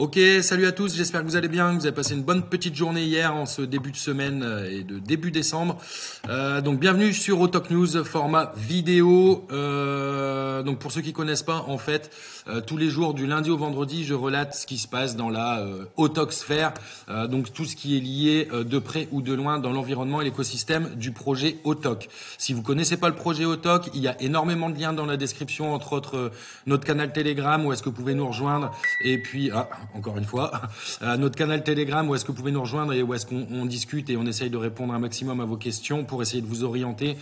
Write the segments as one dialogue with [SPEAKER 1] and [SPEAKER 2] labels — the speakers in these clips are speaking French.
[SPEAKER 1] Ok, salut à tous, j'espère que vous allez bien, que vous avez passé une bonne petite journée hier en ce début de semaine et de début décembre. Donc bienvenue sur Otok News, format vidéo. Donc pour ceux qui connaissent pas, en fait, tous les jours du lundi au vendredi, je relate ce qui se passe dans la Otoksphère, donc tout ce qui est lié de près ou de loin dans l'environnement et l'écosystème du projet Otok. Si vous connaissez pas le projet Otok, il y a énormément de liens dans la description, entre autres notre canal Telegram où est-ce que vous pouvez nous rejoindre, et puis encore une fois, notre canal Telegram où est-ce que vous pouvez nous rejoindre et où est-ce qu'on discute et on essaye de répondre un maximum à vos questions pour essayer de vous orienter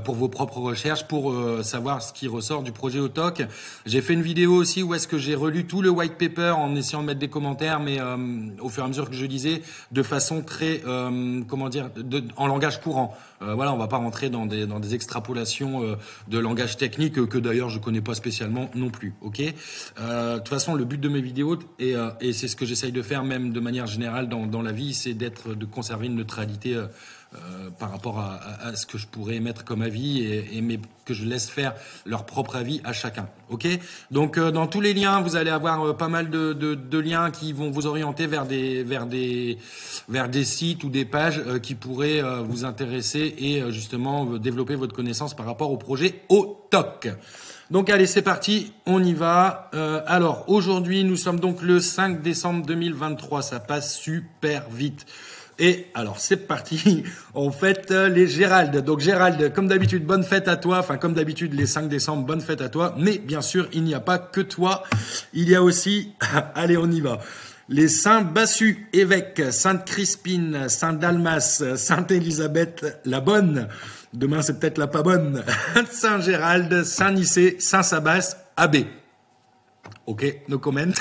[SPEAKER 1] pour vos propres recherches, pour savoir ce qui ressort du projet Otok. J'ai fait une vidéo aussi où est-ce que j'ai relu tout le white paper en essayant de mettre des commentaires, mais au fur et à mesure que je lisais, de façon très, en langage courant. Voilà, on va pas rentrer dans des extrapolations de langage technique que d'ailleurs je connais pas spécialement non plus. Ok. De toute façon, le but de mes vidéos et c'est ce que j'essaye de faire même de manière générale dans la vie, c'est de conserver une neutralité par rapport à ce que je pourrais émettre comme avis mais que je laisse faire leur propre avis à chacun. Ok. Donc dans tous les liens, vous allez avoir pas mal de liens qui vont vous orienter vers des sites ou des pages qui pourraient vous intéresser et justement développer votre connaissance par rapport au projet Otok. Donc allez, c'est parti, on y va. Alors aujourd'hui, nous sommes donc le 5 décembre 2023, ça passe super vite. Et alors c'est parti, on fête les Gérald. Donc Gérald, comme d'habitude, bonne fête à toi. Enfin comme d'habitude, les 5 décembre, bonne fête à toi. Mais bien sûr, il n'y a pas que toi. Il y a aussi, allez on y va, les Saints Bassus, évêques, Sainte Crispine, Saint Dalmas, Sainte Élisabeth la Bonne. Demain, c'est peut-être la pas bonne. Saint Gérald, Saint Nicée, Saint Sabas, Abbé. Ok, no comment.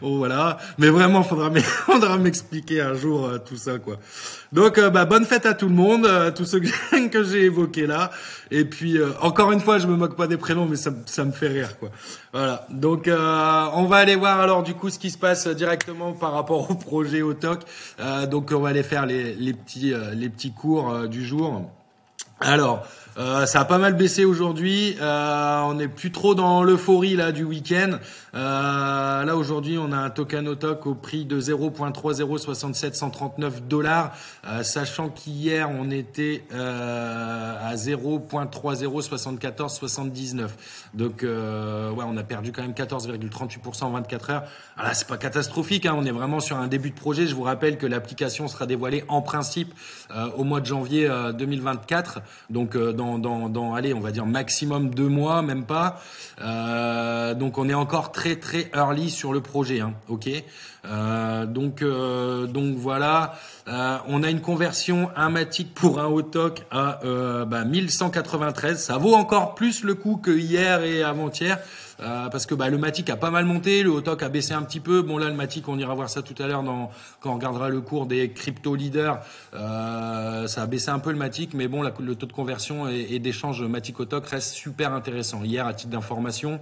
[SPEAKER 1] Oh, voilà. Mais vraiment, faudra m'expliquer un jour tout ça, quoi. Donc, bonne fête à tout le monde, tous ceux que j'ai évoqués là. Et puis, encore une fois, je me moque pas des prénoms, mais ça me fait rire, quoi. Voilà. Donc, on va aller voir alors du coup ce qui se passe directement par rapport au projet Otok. Donc, on va aller faire les petits cours du jour. Alors, ça a pas mal baissé aujourd'hui. On n'est plus trop dans l'euphorie là du week-end. Là aujourd'hui, on a un token Otok au prix de 0.3067139 $, sachant qu'hier on était à 0.307479. Donc ouais, on a perdu quand même 14,38% en 24 heures. Alors là, c'est pas catastrophique, hein. On est vraiment sur un début de projet. Je vous rappelle que l'application sera dévoilée en principe au mois de janvier 2024. Donc allez, on va dire maximum 2 mois, même pas. Donc on est encore très très early sur le projet, hein. Ok. Donc voilà. On a une conversion un matic pour un Otok à 1193. Ça vaut encore plus le coup que hier et avant-hier. Parce que le matic a pas mal monté, le Otok a baissé un petit peu. Bon là le matic, on ira voir ça tout à l'heure quand on regardera le cours des crypto leaders. Ça a baissé un peu le matic, mais bon le taux de conversion et d'échange matic Otok reste super intéressant. Hier, à titre d'information,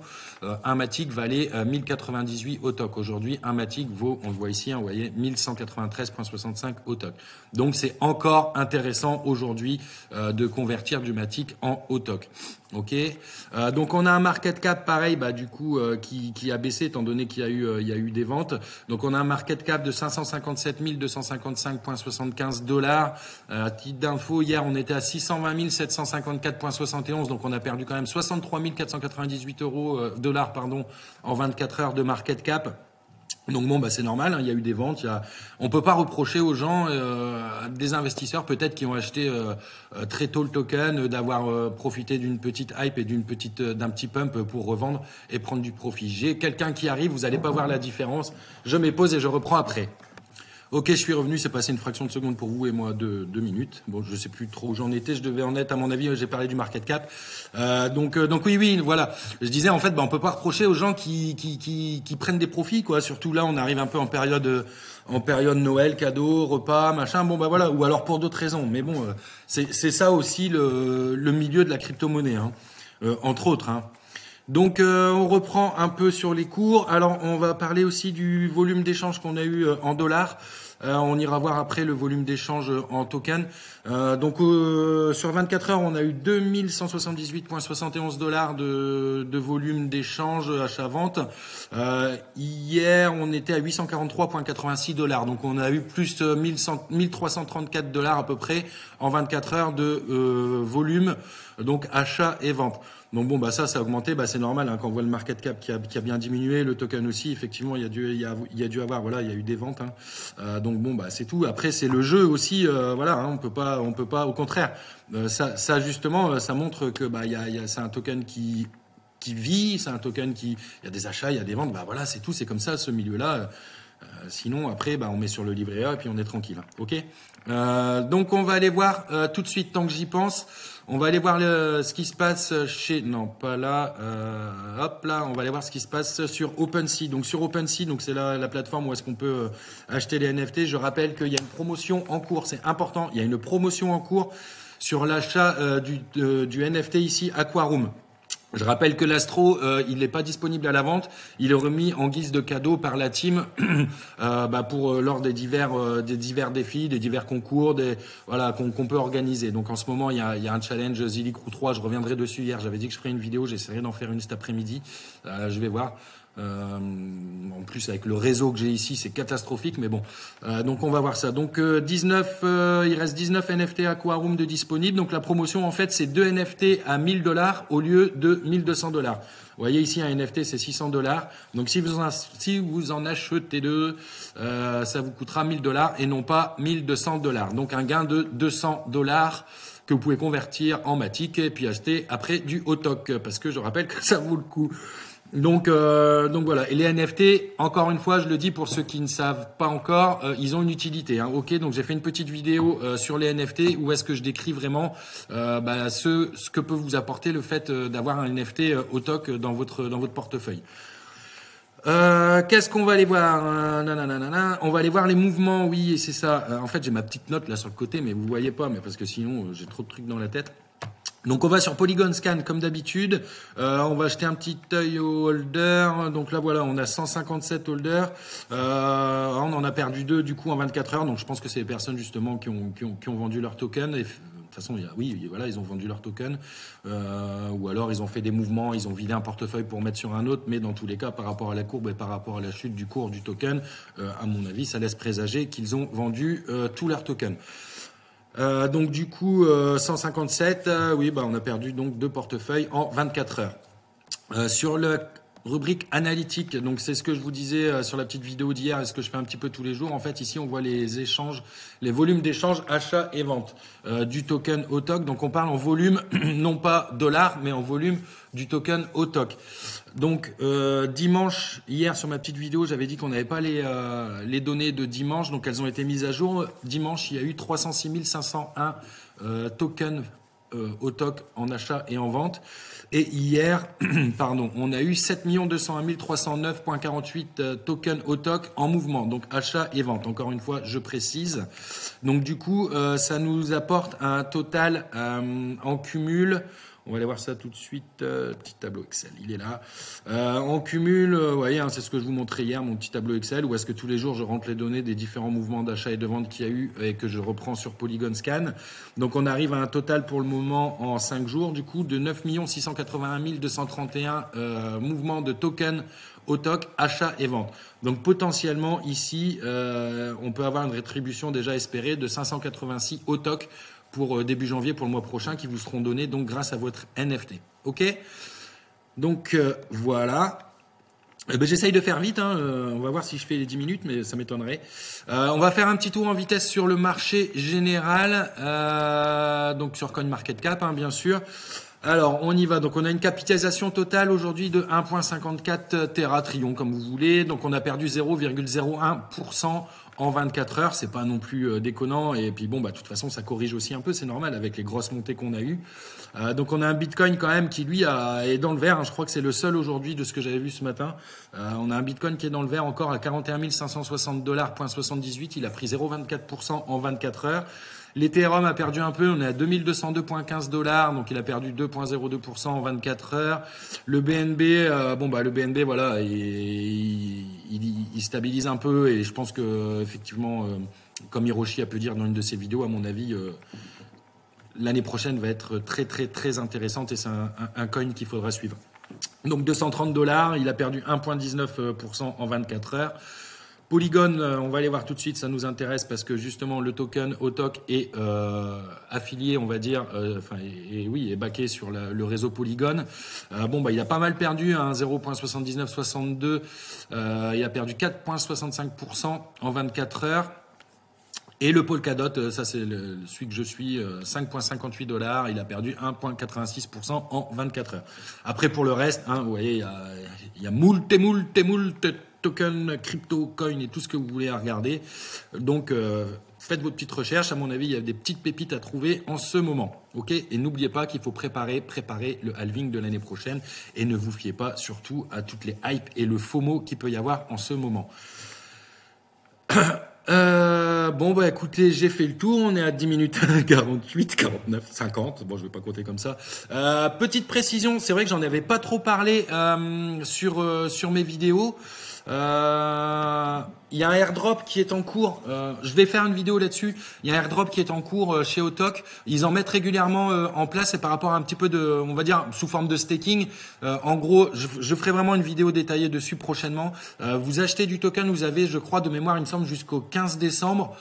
[SPEAKER 1] un matic valait 1098 Otok. Aujourd'hui, un matic vaut, on le voit ici, hein, vous voyez, 1193,65 Otok. Donc c'est encore intéressant aujourd'hui de convertir du matic en Otok. Ok, donc on a un market cap pareil, du coup qui a baissé étant donné qu'il y a eu des ventes. Donc on a un market cap de 557 255,75 $. Titre d'info, hier on était à 620 754,71, donc on a perdu quand même 63 498 $ en 24 heures de market cap. Donc bon, c'est normal, hein, il y a eu des ventes. On peut pas reprocher aux gens, des investisseurs peut-être qui ont acheté très tôt le token, d'avoir profité d'une petite hype et d'un petit pump pour revendre et prendre du profit. J'ai quelqu'un qui arrive, vous allez pas voir la différence. Je m'épose et je reprends après. Ok, je suis revenu, c'est passé une fraction de seconde pour vous et moi, 2 minutes. Bon, je sais plus trop où j'en étais, je devais en être, à mon avis, j'ai parlé du market cap. Donc oui, voilà. Je disais, en fait, on peut pas reprocher aux gens qui prennent des profits, quoi. Surtout là, on arrive un peu en période Noël, cadeaux, repas, machin. Bon, voilà. Ou alors pour d'autres raisons. Mais bon, c'est ça aussi le milieu de la crypto-monnaie, hein. Entre autres, hein. Donc on reprend un peu sur les cours. Alors on va parler aussi du volume d'échange qu'on a eu en dollars. On ira voir après le volume d'échange en token. Donc sur 24 heures, on a eu 2178,71 $ de volume d'échange achat-vente. Hier, on était à 843,86 $. Donc on a eu plus 1334 $ à peu près en 24 heures de volume, donc achat et vente. Donc bon, bah ça a augmenté, bah c'est normal hein, quand on voit le market cap qui a bien diminué, le token aussi, effectivement il y a dû avoir, voilà, il y a eu des ventes. Hein. Donc bon, bah c'est tout. Après c'est le jeu aussi, voilà, hein, on peut pas, au contraire. Ça justement, ça montre que bah c'est un token qui vit, c'est un token il y a des achats, il y a des ventes, bah voilà, c'est tout, c'est comme ça ce milieu-là. Sinon après, bah on met sur le livret A et puis on est tranquille. Hein, ok. Donc on va aller voir tout de suite, tant que j'y pense. On va aller voir ce qui se passe chez... Non, pas là. Hop là, on va aller voir ce qui se passe sur OpenSea. Donc sur OpenSea, donc c'est la plateforme où est-ce qu'on peut acheter les NFT. Je rappelle qu'il y a une promotion en cours, c'est important. Il y a une promotion en cours sur l'achat du NFT ici, Aquaroom. Je rappelle que l'Astro, il n'est pas disponible à la vente. Il est remis en guise de cadeau par la team pour lors des divers défis, des divers concours, voilà qu'on peut organiser. Donc en ce moment, il y a un challenge Zilli Crew 3. Je reviendrai dessus hier. J'avais dit que je ferais une vidéo. J'essaierai d'en faire une cet après-midi. Je vais voir. En plus avec le réseau que j'ai ici, c'est catastrophique, mais bon. Donc on va voir ça. Donc il reste 19 NFT Aquaroom de disponibles. Donc la promotion en fait c'est 2 NFT à 1000 $ au lieu de 1200 $. Vous voyez ici un NFT c'est 600 $. Donc si vous en achetez deux, ça vous coûtera 1000 $ et non pas 1200 $. Donc un gain de 200 $ que vous pouvez convertir en Matic et puis acheter après du Autok, parce que je rappelle que ça vaut le coup. Donc voilà. Et les NFT, encore une fois, je le dis pour ceux qui ne savent pas encore, ils ont une utilité. Hein. Ok, donc j'ai fait une petite vidéo sur les NFT où est-ce que je décris vraiment ce que peut vous apporter le fait d'avoir un NFT Autok dans votre portefeuille. Qu'est-ce qu'on va aller voir? On va aller voir les mouvements, oui, et c'est ça. En fait, j'ai ma petite note là sur le côté, mais vous voyez pas, mais parce que sinon j'ai trop de trucs dans la tête. Donc on va sur Polygon Scan comme d'habitude, on va jeter un petit œil au holder. Donc là voilà, on a 157 holders, on en a perdu 2 du coup en 24 heures. Donc je pense que c'est les personnes justement qui ont vendu leur token. Et de toute façon, voilà, ils ont vendu leur token, ou alors ils ont fait des mouvements, ils ont vidé un portefeuille pour mettre sur un autre. Mais dans tous les cas, par rapport à la courbe et par rapport à la chute du cours du token, à mon avis, ça laisse présager qu'ils ont vendu tous leurs tokens. Donc du coup 157, on a perdu donc 2 portefeuilles en 24 heures. Sur la rubrique analytique, donc c'est ce que je vous disais sur la petite vidéo d'hier et ce que je fais un petit peu tous les jours. En fait ici on voit les échanges, les volumes d'échanges, achat et vente du token Autok. Donc on parle en volume, non pas dollars, mais en volume du token Autok. Donc dimanche, hier sur ma petite vidéo, j'avais dit qu'on n'avait pas les données de dimanche, donc elles ont été mises à jour. Dimanche, il y a eu 306 501 tokens Autok en achat et en vente. Et hier, on a eu 7 201 309,48 tokens Autok en mouvement, donc achat et vente. Encore une fois, je précise. Donc du coup, ça nous apporte un total en cumul. On va aller voir ça tout de suite. Petit tableau Excel, il est là. En cumul, vous voyez, hein, c'est ce que je vous montrais hier, mon petit tableau Excel, où est-ce que tous les jours je rentre les données des différents mouvements d'achat et de vente qu'il y a eu et que je reprends sur Polygon Scan. Donc on arrive à un total pour le moment en 5 jours, du coup, de 9 681 231 mouvements de tokens Autok, achat et vente. Donc potentiellement ici, on peut avoir une rétribution déjà espérée de 586 Autok pour début janvier, pour le mois prochain, qui vous seront donnés donc grâce à votre NFT. Ok? Donc voilà. J'essaye de faire vite, hein. On va voir si je fais les 10 minutes, mais ça m'étonnerait. On va faire un petit tour en vitesse sur le marché général, donc sur CoinMarketCap, hein, bien sûr. Alors, on y va. Donc, on a une capitalisation totale aujourd'hui de 1,54 tératrions, comme vous voulez. Donc, on a perdu 0,01% en 24 heures. C'est pas non plus déconnant. Et puis, de toute façon, ça corrige aussi un peu. C'est normal avec les grosses montées qu'on a eues. Donc, on a un Bitcoin quand même qui, lui, est dans le vert. Hein. Je crois que c'est le seul aujourd'hui de ce que j'avais vu ce matin. On a un Bitcoin qui est dans le vert encore à 41 560 $,78. Il a pris 0,24% en 24 heures. L'Ethereum a perdu un peu, on est à 2202,15 $, donc il a perdu 2,02% en 24 heures. Le BNB, le BNB, voilà, il il stabilise un peu et je pense que effectivement, comme Hiroshi a pu dire dans une de ses vidéos, à mon avis, l'année prochaine va être très très très intéressante et c'est un coin qu'il faudra suivre. Donc $230, il a perdu 1,19% en 24 heures. Polygon, on va aller voir tout de suite, ça nous intéresse parce que justement le token Autok est affilié, on va dire, est backé sur le réseau Polygon. Il a pas mal perdu, hein, 0,7962, il a perdu 4,65% en 24 heures. Et le Polkadot, ça c'est celui que je suis, $5,58, il a perdu 1,86% en 24 heures. Après pour le reste, hein, vous voyez, il y a moult tokens, crypto, coin et tout ce que vous voulez à regarder. Donc faites votre petite recherche, à mon avis il y a des petites pépites à trouver en ce moment. Ok, et n'oubliez pas qu'il faut préparer le halving de l'année prochaine et ne vous fiez pas surtout à toutes les hypes et le FOMO qu'il peut y avoir en ce moment. Écoutez, j'ai fait le tour, on est à 10 minutes 48, 49, 50, bon je vais pas compter comme ça. Petite précision, c'est vrai que j'en avais pas trop parlé sur mes vidéos. Il y a un airdrop qui est en cours. Je vais faire une vidéo là-dessus. Il y a un airdrop qui est en cours chez Autok. Ils en mettent régulièrement en place et par rapport à un petit peu de, on va dire, sous forme de staking. En gros, je ferai vraiment une vidéo détaillée dessus prochainement. Vous achetez du token, vous avez, je crois, de mémoire, il me semble, jusqu'au 15 décembre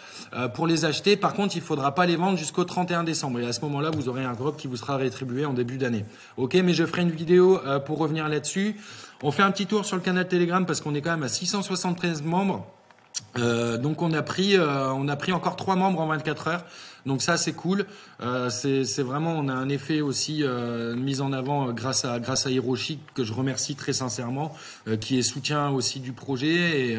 [SPEAKER 1] pour les acheter. Par contre, il faudra pas les vendre jusqu'au 31 décembre. Et à ce moment-là, vous aurez un airdrop qui vous sera rétribué en début d'année. Ok, mais je ferai une vidéo pour revenir là-dessus. On fait un petit tour sur le canal Telegram parce qu'on est quand même à 673 membres. Donc on a pris encore 3 membres en 24 heures. Donc ça c'est cool. C'est vraiment, on a un effet aussi mis en avant grâce à Hiroshi que je remercie très sincèrement, qui est soutien aussi du projet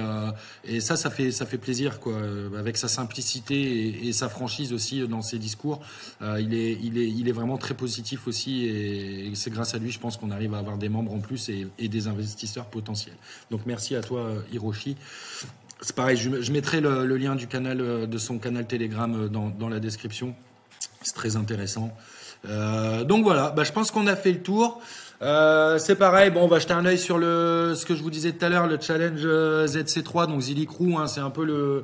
[SPEAKER 1] et ça fait plaisir quoi. Avec sa simplicité et sa franchise aussi dans ses discours, il est vraiment très positif aussi et c'est grâce à lui je pense qu'on arrive à avoir des membres en plus et des investisseurs potentiels. Donc merci à toi Hiroshi. C'est pareil, je mettrai le lien du canal, de son canal Telegram dans la description. C'est très intéressant. Donc voilà, je pense qu'on a fait le tour. C'est pareil, bon, on va jeter un œil sur ce que je vous disais tout à l'heure, le challenge ZC3, donc Zilli Crew, hein, c'est un peu le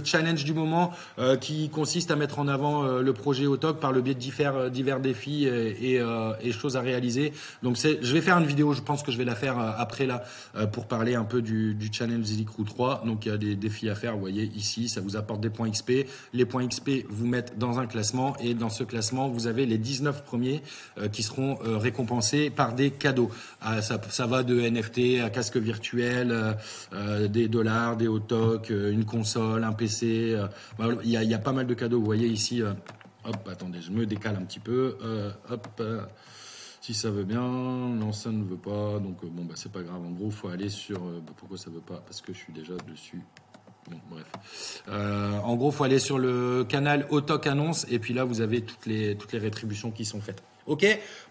[SPEAKER 1] challenge du moment qui consiste à mettre en avant le projet Autok par le biais de divers défis et choses à réaliser. Donc je vais faire une vidéo, je pense que je vais la faire après là pour parler un peu du challenge Zilli Crew 3. Donc il y a des défis à faire, vous voyez ici, ça vous apporte des points XP. Les points XP vous mettent dans un classement et dans ce classement vous avez les 19 premiers qui seront récompensés par des cadeaux. Ça va de NFT à casque virtuel, des dollars, des une console, un PC, il y a pas mal de cadeaux. Vous voyez ici, hop, attendez, je me décale un petit peu, si ça veut bien, non ça ne veut pas, donc c'est pas grave. En gros, il faut aller sur, pourquoi ça veut pas? Parce que je suis déjà dessus. Bon, bref. En gros, il faut aller sur le canal Autok Annonce et puis là, vous avez toutes les rétributions qui sont faites. Ok,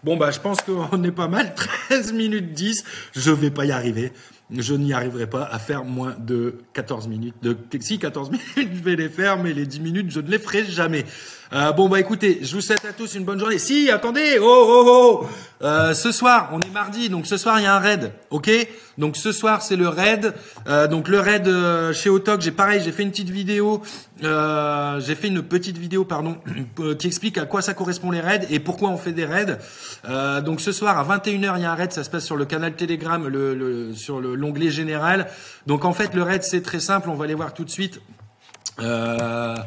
[SPEAKER 1] je pense qu'on est pas mal. 13 minutes 10, je vais pas y arriver. Je n'y arriverai pas à faire moins de 14 minutes. Si, 14 minutes, je vais les faire, mais les 10 minutes, je ne les ferai jamais. Écoutez, je vous souhaite à tous une bonne journée. Si, attendez, ce soir, on est mardi, donc ce soir, il y a un raid, ok? Donc ce soir, c'est le raid. Donc le raid chez Autok, j'ai fait une petite vidéo, qui explique à quoi ça correspond les raids et pourquoi on fait des raids. Donc ce soir, à 21h, il y a un raid, ça se passe sur le canal Telegram, sur l'onglet général. Donc en fait, le raid, c'est très simple, on va aller voir tout de suite. Voilà.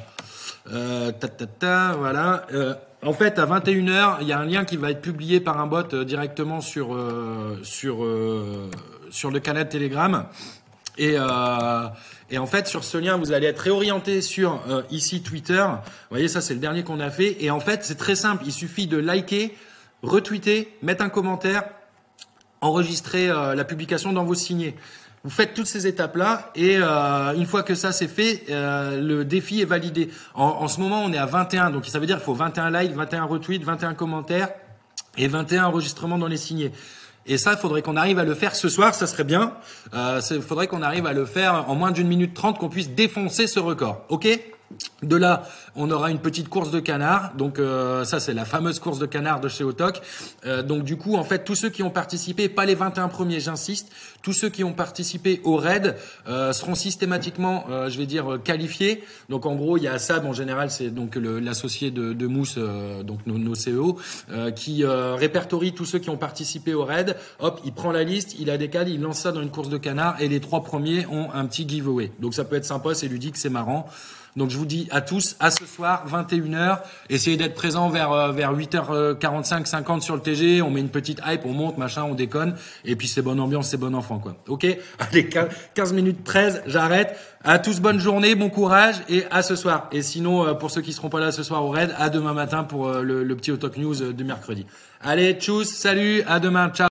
[SPEAKER 1] En fait, à 21h, il y a un lien qui va être publié par un bot directement sur le canal Telegram. Et en fait, sur ce lien, vous allez être réorienté sur ici Twitter. Vous voyez, ça c'est le dernier qu'on a fait. Et en fait, c'est très simple. Il suffit de liker, retweeter, mettre un commentaire, enregistrer la publication dans vos signés. Vous faites toutes ces étapes-là et une fois que ça c'est fait, le défi est validé. En ce moment, on est à 21, donc ça veut dire qu'il faut 21 likes, 21 retweets, 21 commentaires et 21 enregistrements dans les signés. Et ça, il faudrait qu'on arrive à le faire ce soir, ça serait bien. Il faudrait qu'on arrive à le faire en moins d'1 minute 30, qu'on puisse défoncer ce record. Ok ? De là, on aura une petite course de canard. Donc ça, c'est la fameuse course de canard de chez Autoc. Donc du coup, en fait, tous ceux qui ont participé, pas les 21 premiers, j'insiste, tous ceux qui ont participé au raid seront systématiquement, je vais dire, qualifiés. Donc en gros, il y a Sab, en général, c'est donc l'associé de Mousse, donc nos CEO, qui répertorie tous ceux qui ont participé au raid. Hop, il prend la liste, il la décale, il lance ça dans une course de canard et les 3 premiers ont un petit giveaway. Donc ça peut être sympa, c'est ludique, c'est marrant. Donc je vous dis à tous, à ce soir, 21h. Essayez d'être présents vers 8h45, 50 sur le TG. On met une petite hype, on monte, machin, on déconne. Et puis c'est bonne ambiance, c'est bon enfant, quoi. Ok? Allez, 15 minutes 13, j'arrête. À tous, bonne journée, bon courage et à ce soir. Et sinon, pour ceux qui seront pas là ce soir au raid, à demain matin pour le petit Autoc News du mercredi. Allez, tchuss, salut, à demain, ciao.